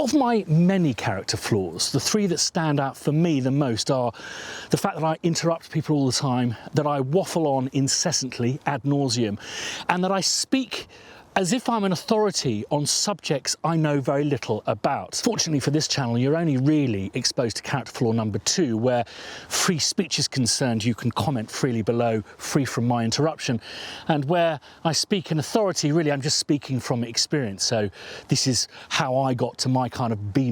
Of my many character flaws, the three that stand out for me the most are the fact that I interrupt people all the time, that I waffle on incessantly ad nauseum, and that I speak as if I'm an authority on subjects I know very little about. Fortunately for this channel, you're only really exposed to character flaw number 2, where free speech is concerned, you can comment freely below, free from my interruption, and where I speak in authority, really I'm just speaking from experience. So this is how I got to my kind of B-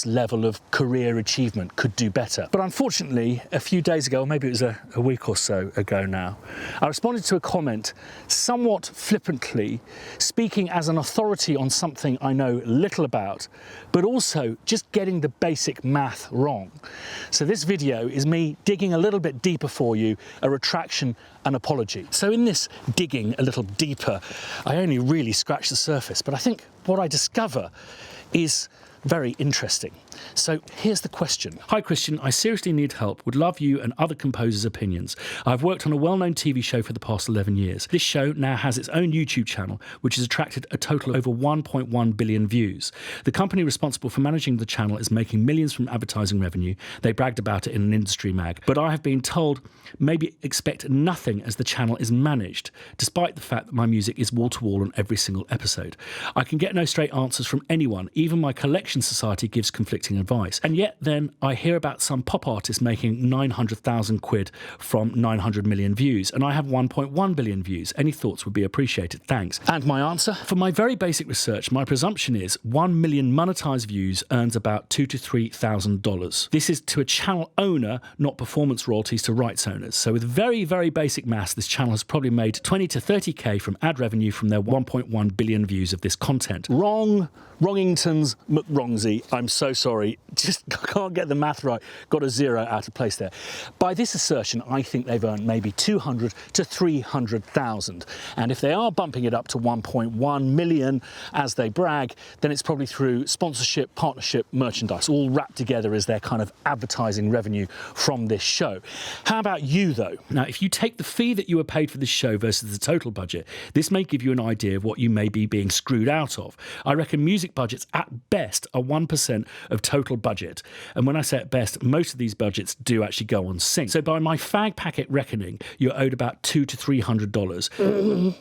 level of career achievement, could do better. But unfortunately, a few days ago, or maybe it was a week or so ago now, I responded to a comment somewhat flippantly, speaking as an authority on something I know little about, but also just getting the basic math wrong. So this video is me digging a little bit deeper for you, a retraction, an apology. So in this digging a little deeper, I only really scratch the surface, but I think what I discover is very interesting. So here's the question. Hi Christian, I seriously need help. Would love you and other composers' opinions. I've worked on a well-known TV show for the past 11 years. This show now has its own YouTube channel, which has attracted a total of over 1.1 billion views. The company responsible for managing the channel is making millions from advertising revenue. They bragged about it in an industry mag. But I have been told maybe expect nothing as the channel is managed, despite the fact that my music is wall-to-wall on every single episode. I can get no straight answers from anyone. Even my collection society gives conflicting advice. And yet then I hear about some pop artist making 900,000 quid from 900 million views, and I have 1.1 billion views. Any thoughts would be appreciated. Thanks. And my answer? For my very basic research, my presumption is 1 million monetized views earns about $2,000 to $3,000. This is to a channel owner, not performance royalties to rights owners. So with very, very basic maths, this channel has probably made 20 to 30k from ad revenue from their 1.1 billion views of this content. Wrong. Wrongingtons McWrongsy. I'm so sorry. Just can't get the math right. Got a zero out of place there. By this assertion, I think they've earned maybe 200 to 300,000. And if they are bumping it up to 1.1 million as they brag, then it's probably through sponsorship, partnership, merchandise, all wrapped together as their kind of advertising revenue from this show. How about you though? Now, if you take the fee that you were paid for this show versus the total budget, this may give you an idea of what you may be being screwed out of. I reckon music budgets at best are 1% of total budget. And when I say at best, most of these budgets do actually go on sync. So by my fag packet reckoning, you're owed about $200 to $300.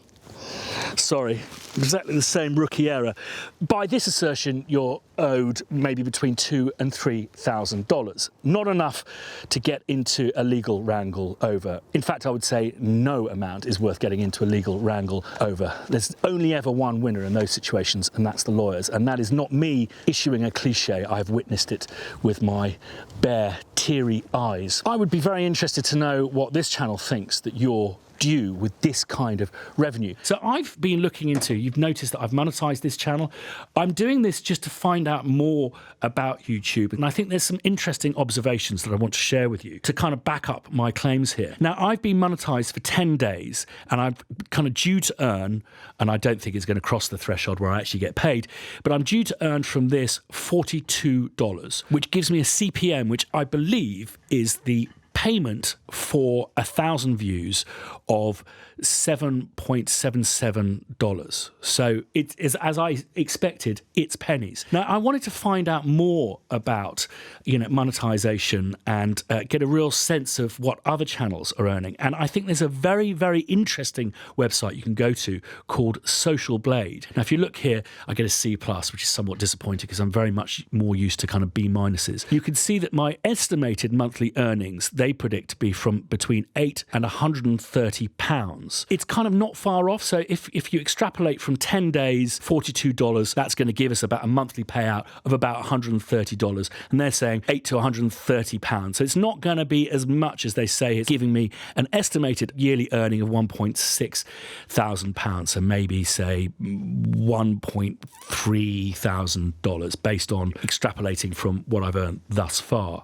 Sorry, exactly the same rookie error. By this assertion, you're owed maybe between $2,000 and $3,000. Not enough to get into a legal wrangle over. In fact, I would say no amount is worth getting into a legal wrangle over. There's only ever one winner in those situations, and that's the lawyers. And that is not me issuing a cliche. I've witnessed it with my bare, teary eyes. I would be very interested to know what this channel thinks that you're due with this kind of revenue. So I've been looking into, you've noticed that I've monetized this channel. I'm doing this just to find out more about YouTube, and I think there's some interesting observations that I want to share with you to kind of back up my claims here. Now, I've been monetized for 10 days and I'm kind of due to earn, and I don't think it's going to cross the threshold where I actually get paid, but I'm due to earn from this $42, which gives me a CPM, which I believe is the payment for 1,000 views of $7.77. So it is, as I expected, it's pennies. Now, I wanted to find out more about, monetization and get a real sense of what other channels are earning. And I think there's a very, very interesting website you can go to called Social Blade. Now, if you look here, I get a C+, which is somewhat disappointing because I'm very much more used to kind of B minuses. You can see that my estimated monthly earnings, they predict to be from between £8 and £130. It's kind of not far off. So if you extrapolate from 10 days, $42, that's going to give us about a monthly payout of about $130. And they're saying £8 to £130. So it's not going to be as much as they say. It's giving me an estimated yearly earning of £1.6 thousand. So maybe say $1.3 thousand based on extrapolating from what I've earned thus far.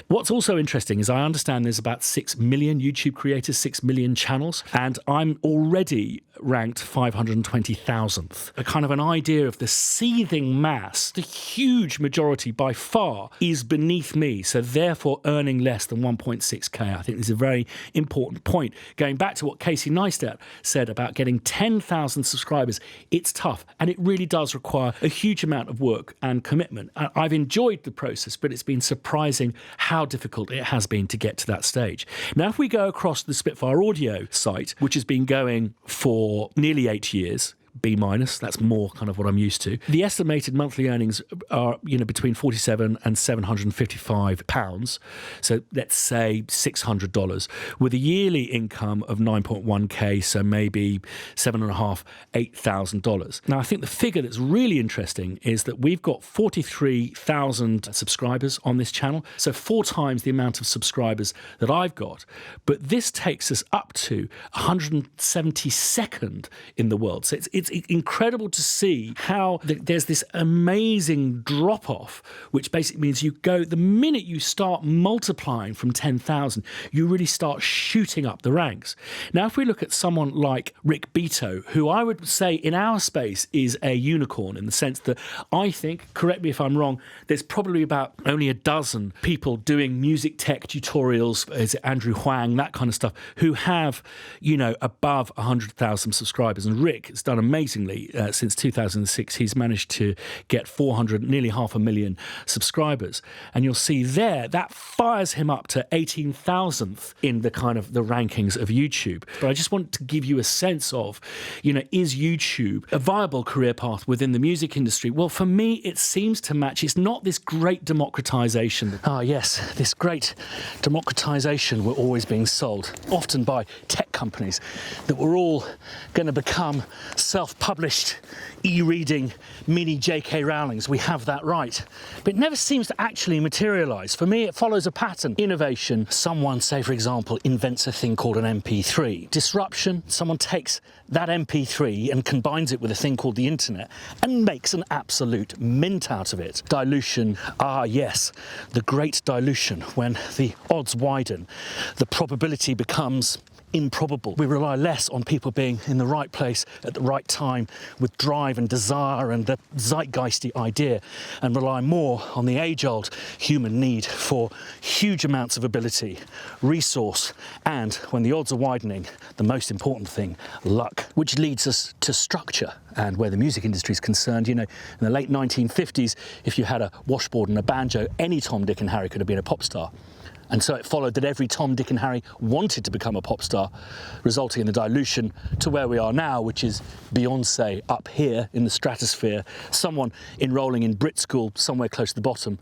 What's also interesting is I understand there's about 6 million YouTube creators, 6 million channels. And I'm already ranked 520,000th. A kind of an idea of the seething mass, the huge majority by far, is beneath me, so therefore earning less than 1.6k. I think this is a very important point. Going back to what Casey Neistat said about getting 10,000 subscribers, it's tough, and it really does require a huge amount of work and commitment. I've enjoyed the process, but it's been surprising how difficult it has been to get to that stage. Now, if we go across the Spitfire Audio site, which has been going for nearly 8 years, B-, that's more kind of what I'm used to. The estimated monthly earnings are, between £47 and £755. So let's say $600, with a yearly income of 9.1k, so maybe $7,500, $8,000. Now, I think the figure that's really interesting is that we've got 43,000 subscribers on this channel, so 4 times the amount of subscribers that I've got. But this takes us up to 172nd in the world. So it's incredible to see how there's this amazing drop-off, which basically means the minute you start multiplying from 10,000, you really start shooting up the ranks. Now, if we look at someone like Rick Beato, who I would say in our space is a unicorn, in the sense that I think, correct me if I'm wrong, there's probably about only a dozen people doing music tech tutorials, is it Andrew Huang, that kind of stuff, who have, above 100,000 subscribers. And Rick has done amazingly since 2006. He's managed to get 400, nearly 500,000 subscribers. And you'll see there, that fires him up to 18,000th in the kind of the rankings of YouTube. But I just want to give you a sense of, is YouTube a viable career path within the music industry? Well, for me, it seems to match. It's not this great democratization. Yes, this great democratization we're always being sold, often by tech companies, that we're all going to become self-published, e-reading mini J.K. Rowlings. We have that right. But it never seems to actually materialise. For me, it follows a pattern. Innovation, someone, say, for example, invents a thing called an MP3. Disruption, someone takes that MP3 and combines it with a thing called the internet and makes an absolute mint out of it. Dilution, yes, the great dilution, when the odds widen, the probability becomes improbable. We rely less on people being in the right place at the right time with drive and desire and the zeitgeisty idea, and rely more on the age-old human need for huge amounts of ability, resource, and, when the odds are widening, the most important thing, luck. Which leads us to structure. And where the music industry is concerned, in the late 1950s, if you had a washboard and a banjo, any Tom, Dick and Harry could have been a pop star. And so it followed that every Tom, Dick and Harry wanted to become a pop star, resulting in the dilution to where we are now, which is Beyonce up here in the stratosphere, someone enrolling in Brit School somewhere close to the bottom,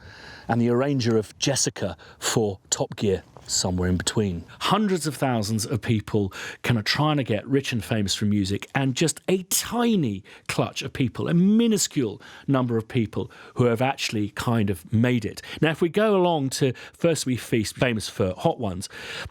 and the arranger of Jessica for Top Gear somewhere in between. Hundreds of thousands of people kind of trying to get rich and famous from music, and just a tiny clutch of people, a minuscule number of people who have actually kind of made it. Now, if we go along to First We Feast, famous for Hot Ones,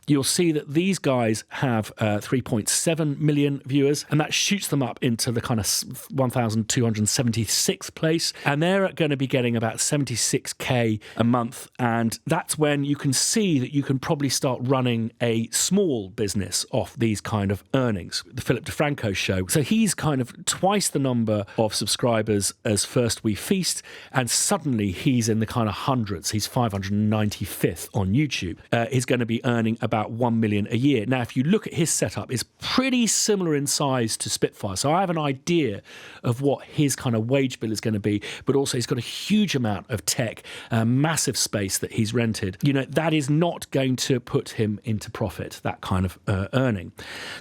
you'll see that these guys have 3.7 million viewers, and that shoots them up into the kind of 1,276th place, and they're going to be getting about 76k a month, and that's when you can see that you can probably start running a small business off these kind of earnings. The Philip DeFranco show. So he's kind of twice the number of subscribers as First We Feast, and suddenly he's in the kind of hundreds. He's 595th on YouTube. He's going to be earning about 1 million a year. Now, if you look at his setup, it's pretty similar in size to Spitfire. So I have an idea of what his kind of wage bill is going to be, but also he's got a huge amount of tech, massive space that he's rented. That is not going to put him into profit, that kind of earning.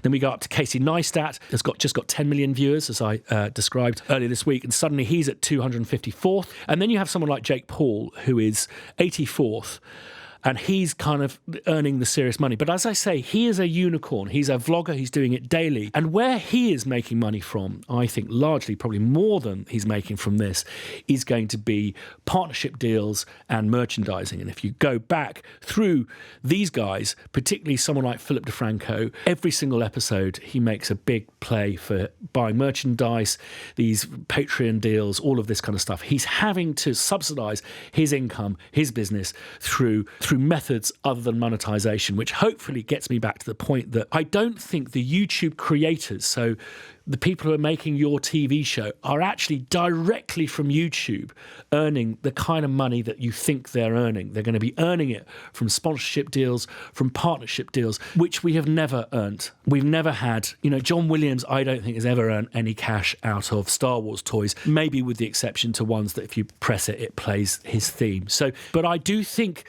Then we go up to Casey Neistat, has just got 10 million viewers, as I described earlier this week, and suddenly he's at 254th. And then you have someone like Jake Paul, who is 84th, and he's kind of earning the serious money. But as I say, he is a unicorn. He's a vlogger. He's doing it daily. And where he is making money from, I think largely, probably more than he's making from this, is going to be partnership deals and merchandising. And if you go back through these guys, particularly someone like Philip DeFranco, every single episode he makes a big play for buying merchandise, these Patreon deals, all of this kind of stuff. He's having to subsidize his income, his business through through methods other than monetization, which hopefully gets me back to the point that I don't think the YouTube creators, so the people who are making your TV show, are actually directly from YouTube earning the kind of money that you think they're earning. They're going to be earning it from sponsorship deals, from partnership deals, which we have never earned. We've never had, John Williams, I don't think has ever earned any cash out of Star Wars toys, maybe with the exception to ones that if you press it, it plays his theme. But I do think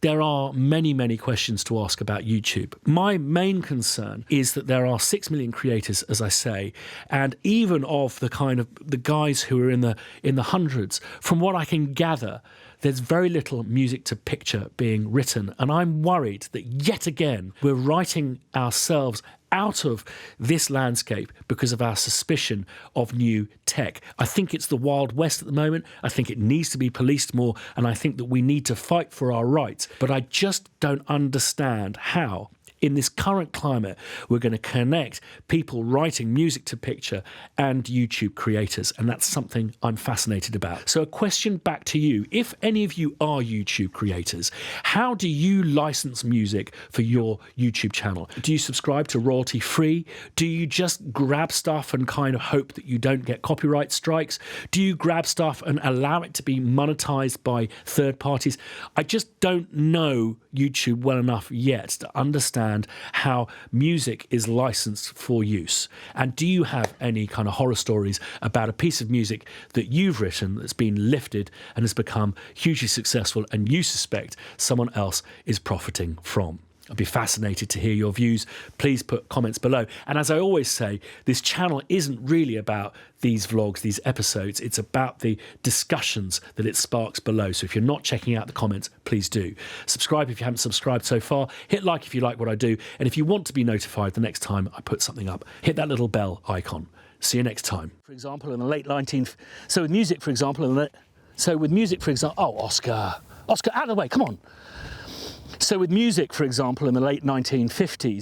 there are many, many questions to ask about YouTube. My main concern is that there are 6 million creators, as I say, and even of the guys who are in the hundreds, from what I can gather, there's very little music to picture being written. And I'm worried that yet again, we're writing ourselves out of this landscape because of our suspicion of new tech. I think it's the Wild West at the moment. I think it needs to be policed more, and I think that we need to fight for our rights. But I just don't understand how, in this current climate, we're going to connect people writing music to picture and YouTube creators, and that's something I'm fascinated about. So a question back to you. If any of you are YouTube creators, how do you license music for your YouTube channel? Do you subscribe to royalty free? Do you just grab stuff and kind of hope that you don't get copyright strikes? Do you grab stuff and allow it to be monetized by third parties? I just don't know YouTube well enough yet to understand how music is licensed for use. And do you have any kind of horror stories about a piece of music that you've written that's been lifted and has become hugely successful and you suspect someone else is profiting from? I'd be fascinated to hear your views. Please put comments below. And as I always say, this channel isn't really about these vlogs, these episodes. It's about the discussions that it sparks below. So if you're not checking out the comments, please do. Subscribe if you haven't subscribed so far. Hit like if you like what I do. And if you want to be notified the next time I put something up, hit that little bell icon. See you next time. For example, in the late 19th... So with music, for example... Oh, Oscar, out of the way, come on. So with music, for example, in the late 1950s,